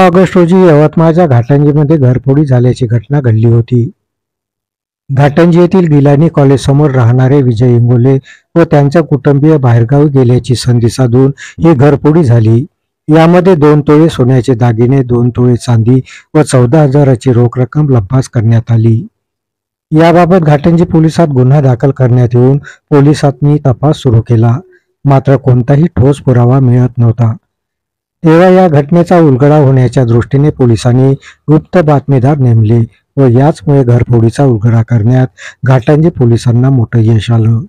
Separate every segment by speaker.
Speaker 1: August रोजी यवतमाळच्या घाटंजीमध्ये घरफोडी झाल्याची घटना घडली होती. घाटंजी येथील गिलानी कॉलेज समोर राहणारे विजय इंगोले व त्यांच्या कुटुंबीय बाहेरगावी गेल्याची संधी साधून ही घरफोडी झाली. यामध्ये 2 तोळे सोन्याचे दागिने, 2 तोळे चांदी व 14,000ची रोख रक्कम लंपास करण्यात आली. याबाबत घाटंजी पोलिसात गुन्हा दाखल करण्यात येऊन पोलिसांनी तपास सुरू केला. मात्र कोणताही ठोस पुरावा मिळत नव्हता. तेव्हा या घटनेचा उलगडा होण्याच्या दृष्टीने पोलिसांनी गुप्त बातमीदार नेमले व याचमुळे घरफोडीचा उलगडा करण्यात घाटंजी पोलिसांना मोठं यश आलं.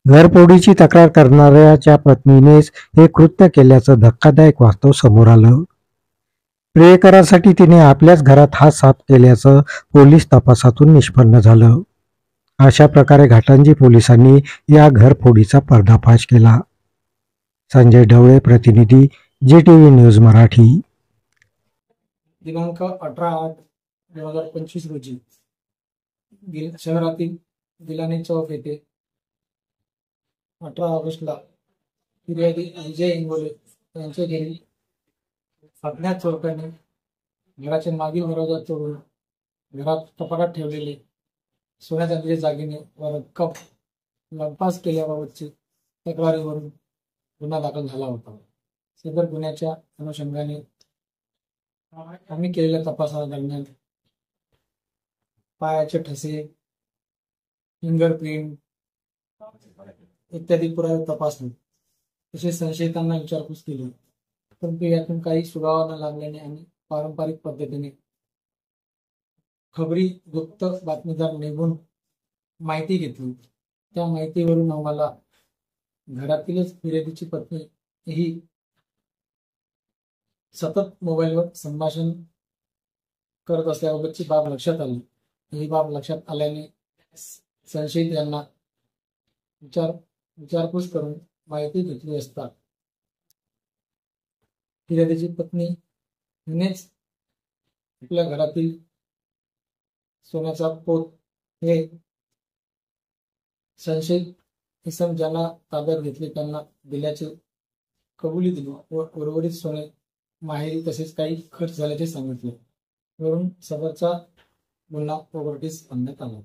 Speaker 1: घरफोडीची तक्रार करणाऱ्याच्या पत्नीनेच हे कृत्य केल्याचं धक्कादायक वास्तव समोर आलं. प्रियकरासाठी तिने आपल्याच घरात हात साफ केल्याचं पोलीस तपासातून निष्पन्न झालं. अशा प्रकारे घाटंजी पोलिसांनी या घरफोडीचा पर्दाफाश केला. संजय ढवळे, प्रतिनिधी, JTV न्यूज मराठी.
Speaker 2: दिनांक 18/8/2025 रोजी शहरातील गिलानी चौक येथे 18 ऑगस्टला फिर्यादी विजय इंगोले यांच्या घरी अज्ञात चोरट्याने घराच्या मागील दरवाजा तोडून घरात कपाटात ठेवलेले सोन्या चांदीचे दागिने व रक्कम लंपास केल्याबाबतची तक्रारीवरून गुन्हा दाखल झाला होता. सदर गुन्ह्याच्या अनुषंगाने आम्ही केलेल्या तपासादरम्यान पायाचे ठसे, फिंगरप्रिंट इत्यादी पुरावे तपासले. तसेच संशयितांना विचारपूस केली, परंतु यातून काही सुगावा न लागल्याने आम्ही पारंपरिक पद्धतीने खबरी गुप्त बातमीदार नेमून माहिती घेतली. त्या माहितीवरून आम्हाला घरातीलच फिर्यादीची पत्नी ही सतत मोबाईलवर संभाषण करत असल्याबाबतची बाब लक्षात आली. ही बाब लक्षात आल्याने संशयित यांना विचारपूस करून माहिती घेतली असता फिर्यादीची पत्नी हिनेच आपल्या घरातील सोन्याचा पोत हे संशयित इसम ज्यांना ताब्यात घेतले त्यांना दिल्याचे कबुली दिली व उर्वरित सोने माहेरी तसेच काही खर्च झाल्याचे सांगितले. वरून सदरचा गुन्हा उघडकीस आणण्यात आला.